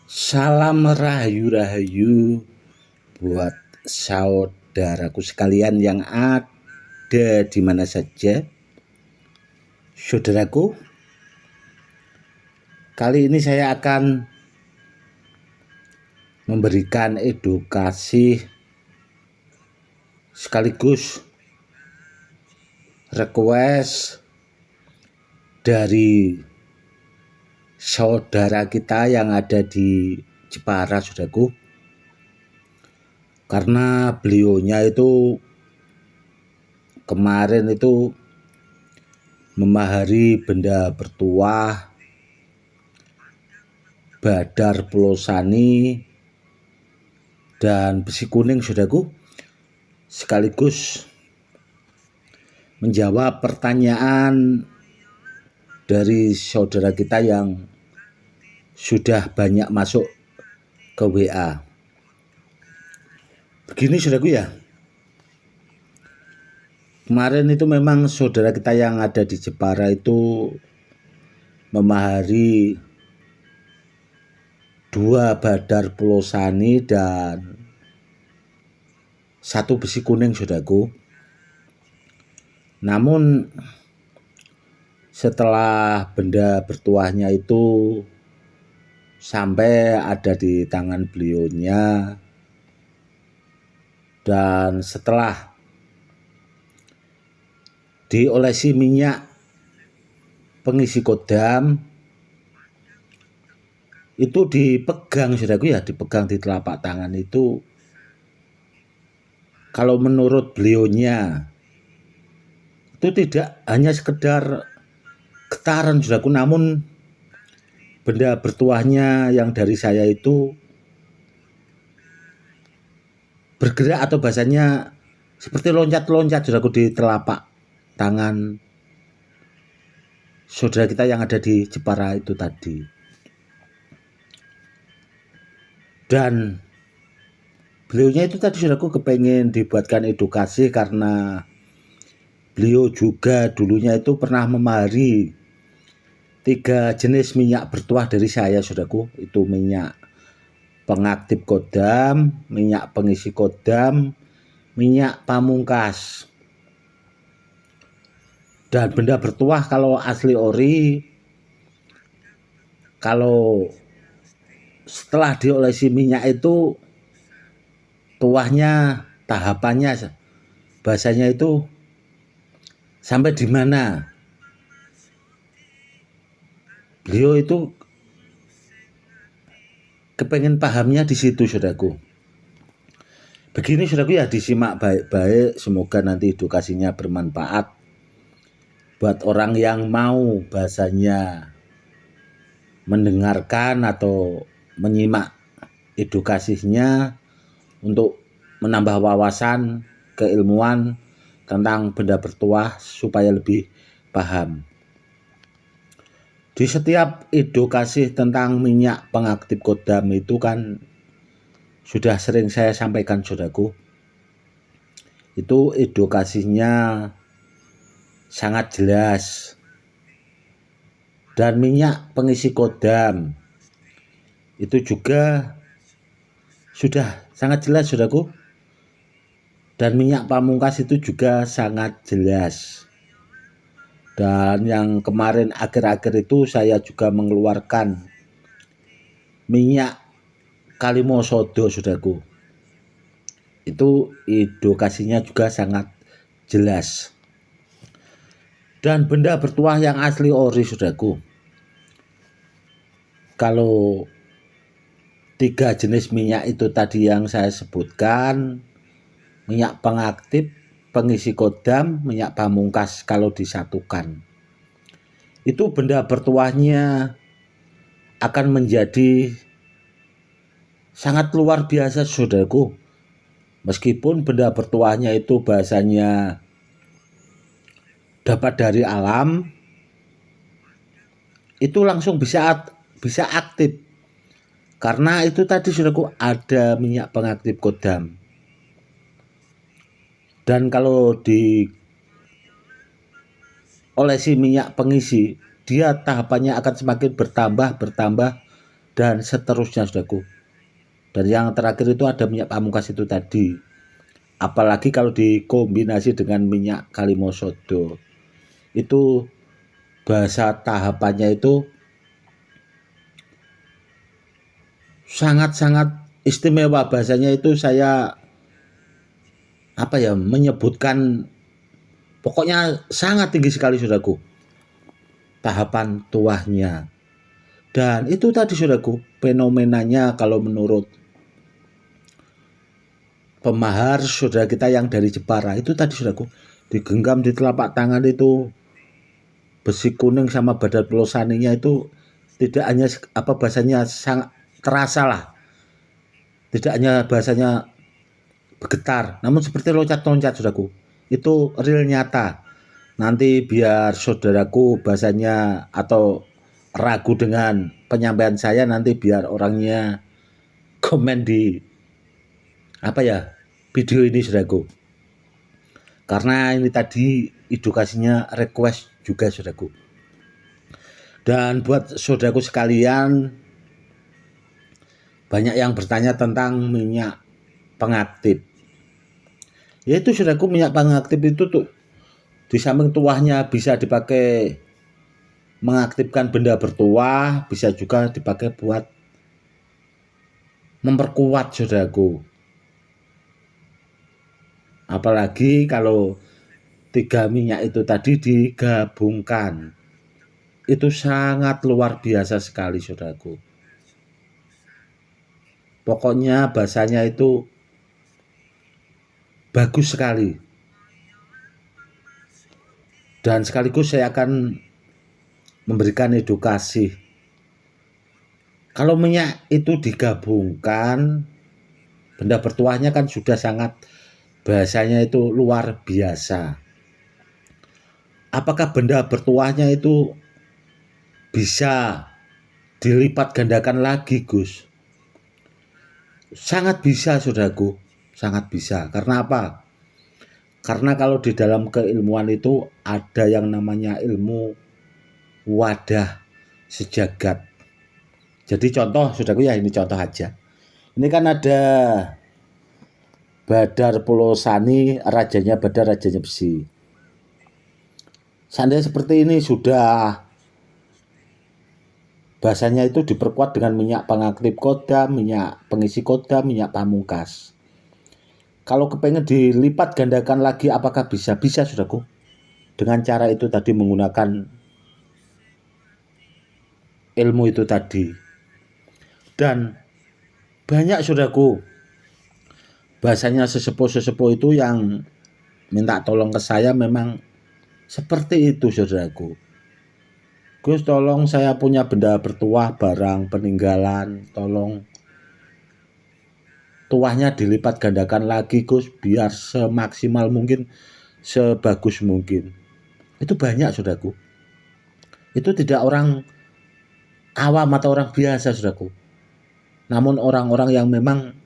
Salam rahayu-rahayu buat saudaraku sekalian yang ada di mana saja. Saudaraku, kali ini saya akan memberikan edukasi sekaligus request dari saudara kita yang ada di Jepara, saudaraku, karena beliaunya itu kemarin itu memahari benda bertuah Badar Pelosani dan besi kuning, saudaraku, sekaligus menjawab pertanyaan dari saudara kita yang sudah banyak masuk ke WA. Begini, saudaraku, ya. Kemarin itu memang saudara kita yang ada di Jepara itu memahari 2 Badar Pelosani dan 1 besi kuning, saudaraku. Namun setelah benda bertuahnya itu sampai ada di tangan beliaunya, dan setelah diolesi minyak pengisi kodam, itu dipegang, saudaraku, ya, dipegang di telapak tangan itu. Kalau menurut beliaunya itu tidak hanya sekedar getaran, saudaraku, namun benda bertuahnya yang dari saya itu bergerak, atau bahasanya seperti loncat-loncat, saudaraku, di telapak tangan saudara kita yang ada di Jepara itu tadi. Dan beliaunya itu tadi, saudaraku, kepengen dibuatkan edukasi karena beliau juga dulunya itu pernah memahari 3 jenis minyak bertuah dari saya, saudaraku. Itu minyak pengaktif kodam, minyak pengisi kodam, minyak pamungkas. Dan benda bertuah kalau asli ori, kalau setelah diolesi minyak itu tuahnya, tahapannya, bahasanya itu sampai di mana. Beliau itu kepengen pahamnya di situ, saudaraku. Begini, saudaraku, ya, disimak baik-baik, semoga nanti edukasinya bermanfaat buat orang yang mau bahasanya mendengarkan atau menyimak edukasinya untuk menambah wawasan keilmuan tentang benda bertuah supaya lebih paham. Di setiap edukasi tentang minyak pengaktif kodam itu kan sudah sering saya sampaikan, saudaraku. Itu edukasinya sangat jelas. Dan minyak pengisi kodam itu juga sudah sangat jelas, saudaraku. Dan minyak pamungkas itu juga sangat jelas. Dan yang kemarin akhir-akhir itu saya juga mengeluarkan minyak Kalimosodo, saudaraku. Itu edukasinya juga sangat jelas. Dan benda bertuah yang asli ori, saudaraku, kalau 3 jenis minyak itu tadi yang saya sebutkan, minyak pengaktif, pengisi kodam, minyak pamungkas, kalau disatukan, itu benda bertuahnya akan menjadi sangat luar biasa, saudaraku. Meskipun benda bertuahnya itu bahasanya dapat dari alam, itu langsung bisa aktif. Karena itu tadi, saudaraku, ada minyak pengaktif kodam. Dan kalau diolesi minyak pengisi, dia tahapannya akan semakin bertambah dan seterusnya saudaraku. Dan yang terakhir itu ada minyak pamungkas itu tadi. Apalagi kalau dikombinasi dengan minyak kalimosodo. Itu bahasa tahapannya itu sangat-sangat istimewa. Bahasanya itu saya menyebutkan, pokoknya sangat tinggi sekali saudaraku tahapan tuahnya. Dan itu tadi saudaraku fenomenanya kalau menurut pemahar saudara kita yang dari Jepara itu tadi saudaraku, digenggam di telapak tangan itu besi kuning sama badan pelosaninya itu tidak hanya bahasanya sangat terasa lah, tidak hanya bahasanya bergetar, namun seperti loncat-loncat saudaraku, itu real nyata. Nanti biar saudaraku bahasanya atau ragu dengan penyampaian saya, nanti biar orangnya komen di video ini saudaraku. Karena ini tadi edukasinya request juga saudaraku. Dan buat saudaraku sekalian, banyak yang bertanya tentang minyak pengaktif. Yaitu saudaraku, minyak pengaktif itu tuh di samping tuahnya bisa dipakai mengaktifkan benda bertuah, bisa juga dipakai buat memperkuat saudaraku. Apalagi kalau 3 minyak itu tadi digabungkan, itu sangat luar biasa sekali saudaraku. Pokoknya bahasanya itu bagus sekali. Dan sekaligus saya akan memberikan edukasi. Kalau minyak itu digabungkan, benda bertuahnya kan sudah sangat bahasanya itu luar biasa. Apakah benda bertuahnya itu bisa dilipat gandakan lagi, Gus? Sangat bisa saudaraku, sangat bisa. Karena apa? Karena kalau di dalam keilmuan itu ada yang namanya ilmu wadah sejagat. Jadi contoh saudaraku ya, ini contoh aja. Ini kan ada Badar Pulosani, rajanya Badar, rajanya besi. Seandainya seperti ini sudah bahasanya itu diperkuat dengan minyak pengaktif kodam, minyak pengisi kodam, minyak pamungkas. Kalau kepengen dilipat gandakan lagi, apakah bisa? Bisa saudaraku. Dengan cara itu tadi, menggunakan ilmu itu tadi. Dan banyak saudaraku, bahasanya sesepuh-sesepuh itu yang minta tolong ke saya memang seperti itu saudaraku. Gus, tolong saya punya benda bertuah, barang peninggalan, tolong tuahnya dilipat gandakan lagi Gus, biar semaksimal mungkin, sebagus mungkin. Itu banyak saudaraku. Itu tidak orang awam atau orang biasa saudaraku, namun orang-orang yang memang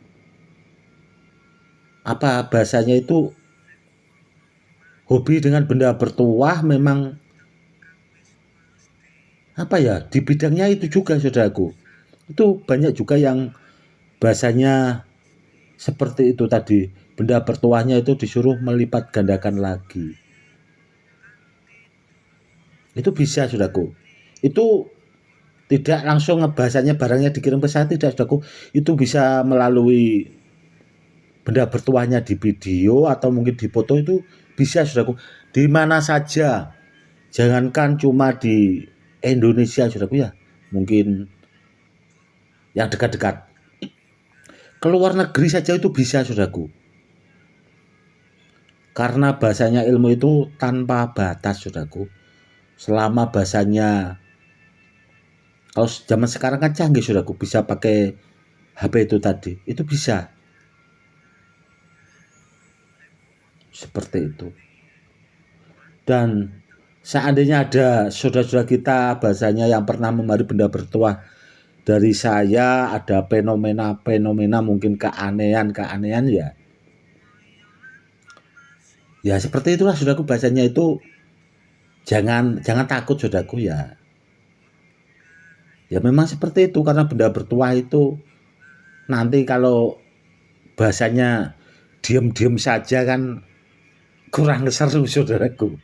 bahasanya itu hobi dengan benda bertuah, memang di bidangnya itu juga saudaraku. Itu banyak juga yang bahasanya seperti itu tadi, benda bertuahnya itu disuruh melipat gandakan lagi. Itu bisa saudaraku. Itu tidak langsung bahasanya barangnya dikirim ke saya, tidak saudaraku. Itu bisa melalui benda bertuahnya di video atau mungkin di foto, itu bisa saudaraku. Di mana saja. Jangankan cuma di Indonesia saudaraku ya. Mungkin yang dekat-dekat. Keluar negeri saja itu bisa saudaraku. Karena bahasanya ilmu itu tanpa batas saudaraku. Selama bahasanya, kalau zaman sekarang kan canggih saudaraku, bisa pakai HP itu tadi, itu bisa. Seperti itu. Dan seandainya ada saudara-saudara kita bahasanya yang pernah memari benda bertuah dari saya, ada fenomena mungkin keanehan ya. Ya seperti itulah saudaraku, bahasanya itu jangan takut saudaraku ya. Ya memang seperti itu, karena benda bertuah itu nanti kalau bahasanya diam-diam saja kan kurang seru, saudaraku.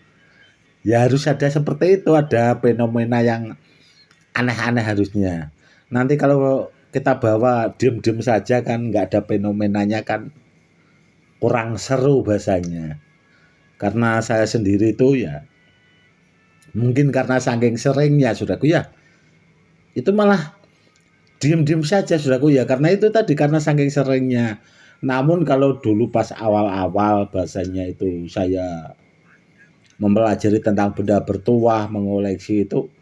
Ya harus ada seperti itu, ada fenomena yang aneh-aneh harusnya. Nanti kalau kita bawa diam-diam saja kan nggak ada fenomenanya kan kurang seru bahasanya. Karena saya sendiri itu ya mungkin karena saking seringnya, saudaraku ya, itu malah diem-diem saja, saudaraku ya, karena itu tadi, karena saking seringnya. Namun kalau dulu pas awal-awal bahasanya itu saya mempelajari tentang benda bertuah, mengoleksi itu,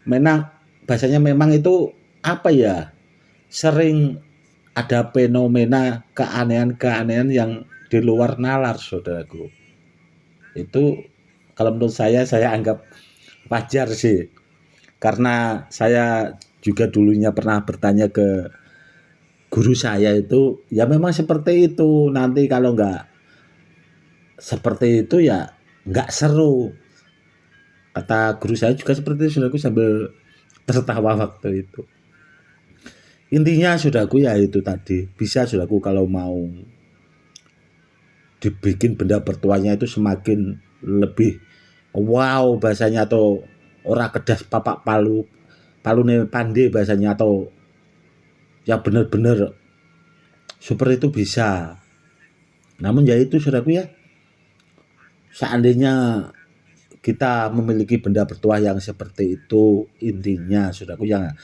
memang bahasanya memang itu apa ya, sering ada fenomena keanehan-keanehan yang di luar nalar, saudaraku. Itu kalau menurut saya anggap wajar sih, karena saya juga dulunya pernah bertanya ke guru saya itu, ya memang seperti itu. Nanti kalau nggak seperti itu ya nggak seru. Kata guru saya juga seperti itu, saudaraku, sambil tertawa waktu itu. Intinya saudaraku ya itu tadi, bisa saudaraku kalau mau dibikin benda bertuahnya itu semakin lebih wow bahasanya, atau ora kedas papak palu palune pandai bahasanya, atau yang benar-benar super itu bisa. Namun ya itu saudaraku ya, seandainya kita memiliki benda bertuah yang seperti itu, intinya saudaraku yang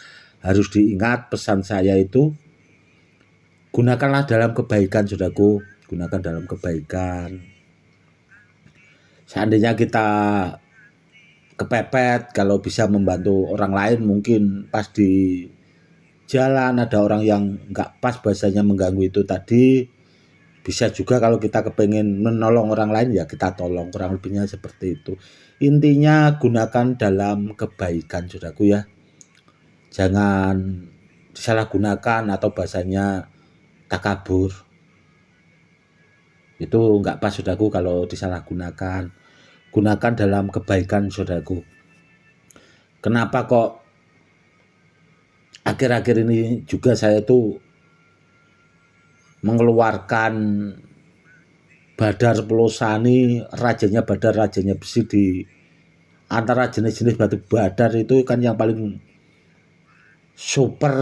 harus diingat, pesan saya itu gunakanlah dalam kebaikan, saudaraku, gunakan dalam kebaikan. Seandainya kita kepepet, kalau bisa membantu orang lain, mungkin pas di jalan ada orang yang nggak pas bahasanya mengganggu itu tadi, bisa juga kalau kita kepengen menolong orang lain ya kita tolong, kurang lebihnya seperti itu. Intinya gunakan dalam kebaikan, saudaraku ya, jangan disalahgunakan, atau bahasanya takabur, itu nggak pas, saudaraku, kalau disalahgunakan. Gunakan dalam kebaikan, saudaraku. Kenapa kok akhir-akhir ini juga saya tuh mengeluarkan Badar Pelosani, rajanya Badar, rajanya besi, di antara jenis-jenis batu badar itu kan yang paling super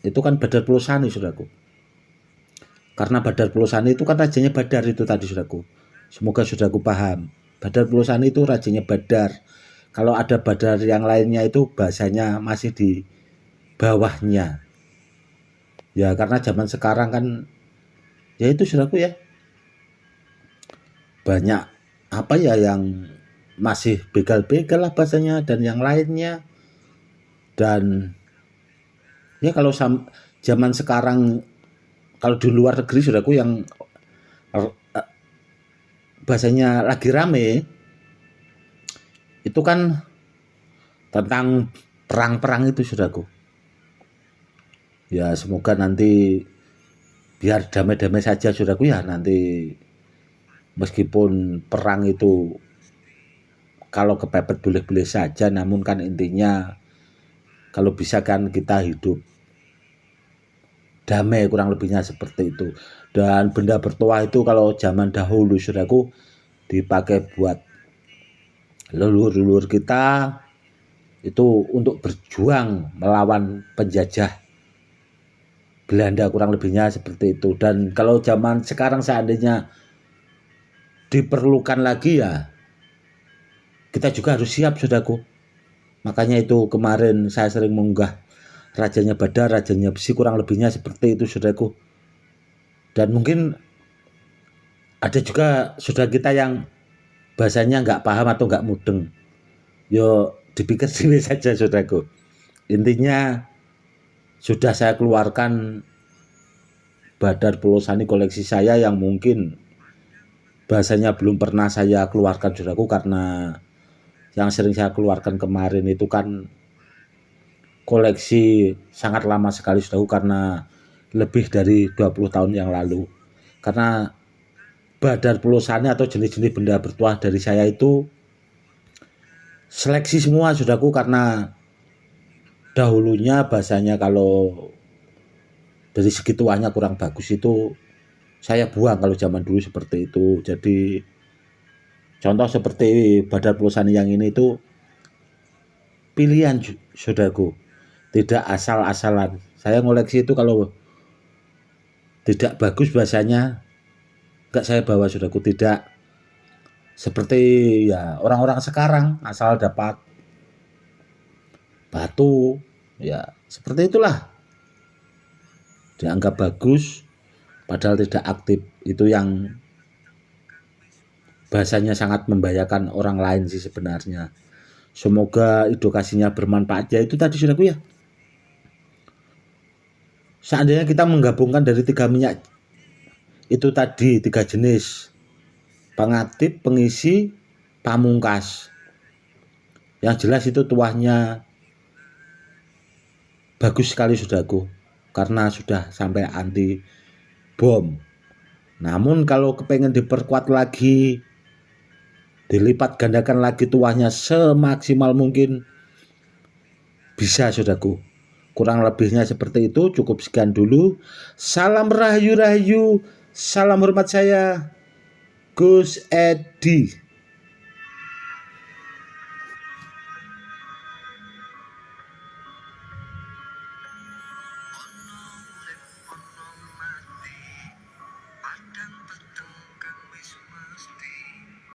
itu kan Badar Pelosani, saudaraku. Karena Badar Pelosani itu kan rajanya Badar itu tadi, saudaraku. Semoga saudaraku paham. Badar Pelosani itu rajanya Badar. Kalau ada badar yang lainnya itu bahasanya masih di bawahnya. Ya karena zaman sekarang kan ya itu, saudaraku ya, banyak apa ya yang masih begal-begal lah bahasanya, dan yang lainnya. Dan ya kalau zaman sekarang, kalau di luar negeri, saudaraku, yang bahasanya lagi rame itu kan tentang perang-perang itu, saudaraku. Ya semoga nanti biar damai-damai saja, saudaraku ya. Nanti meskipun perang itu kalau kepepet boleh-boleh saja, namun kan intinya kalau bisa kan kita hidup damai, kurang lebihnya seperti itu. Dan benda bertuah itu kalau zaman dahulu, saudaraku, dipakai buat leluhur-leluhur kita itu untuk berjuang melawan penjajah Belanda, kurang lebihnya seperti itu. Dan kalau zaman sekarang seandainya diperlukan lagi ya kita juga harus siap, saudaraku. Makanya itu kemarin saya sering mengunggah rajanya Badar, rajanya besi, kurang lebihnya seperti itu, saudaraku. Dan mungkin ada juga saudara kita yang bahasanya nggak paham atau nggak mudeng, yo dipikir sendiri saja, saudaraku. Intinya sudah saya keluarkan Badar Pelosani koleksi saya yang mungkin bahasanya belum pernah saya keluarkan, saudaraku, karena yang sering saya keluarkan kemarin itu kan koleksi sangat lama sekali, saudaraku, karena lebih dari 20 tahun yang lalu. Karena Badar Pelosani atau jenis-jenis benda bertuah dari saya itu seleksi semua, saudaraku, karena dahulunya bahasanya kalau dari segi tuahnya kurang bagus itu saya buang kalau zaman dulu seperti itu. Jadi contoh seperti Badar Pulsani yang ini itu pilihan saudaraku, tidak asal-asalan. Saya ngoleksi itu kalau tidak bagus bahasanya enggak saya bawa saudaraku, tidak seperti ya orang-orang sekarang asal dapat batu ya seperti itulah dianggap bagus padahal tidak aktif. Itu yang bahasanya sangat membahayakan orang lain sih sebenarnya. Semoga edukasinya bermanfaat ya. Itu tadi saudaraku ya, seandainya kita menggabungkan dari 3 minyak itu tadi, 3 jenis, pengaktif, pengisi, pamungkas, yang jelas itu tuahnya bagus sekali saudaraku karena sudah sampai anti bom. Namun kalau kepengen diperkuat lagi, dilipat gandakan lagi tuahnya semaksimal mungkin, bisa saudaraku. Kurang lebihnya seperti itu. Cukup sekian dulu. Salam rahayu-rahayu. Salam hormat saya, Gus Edi.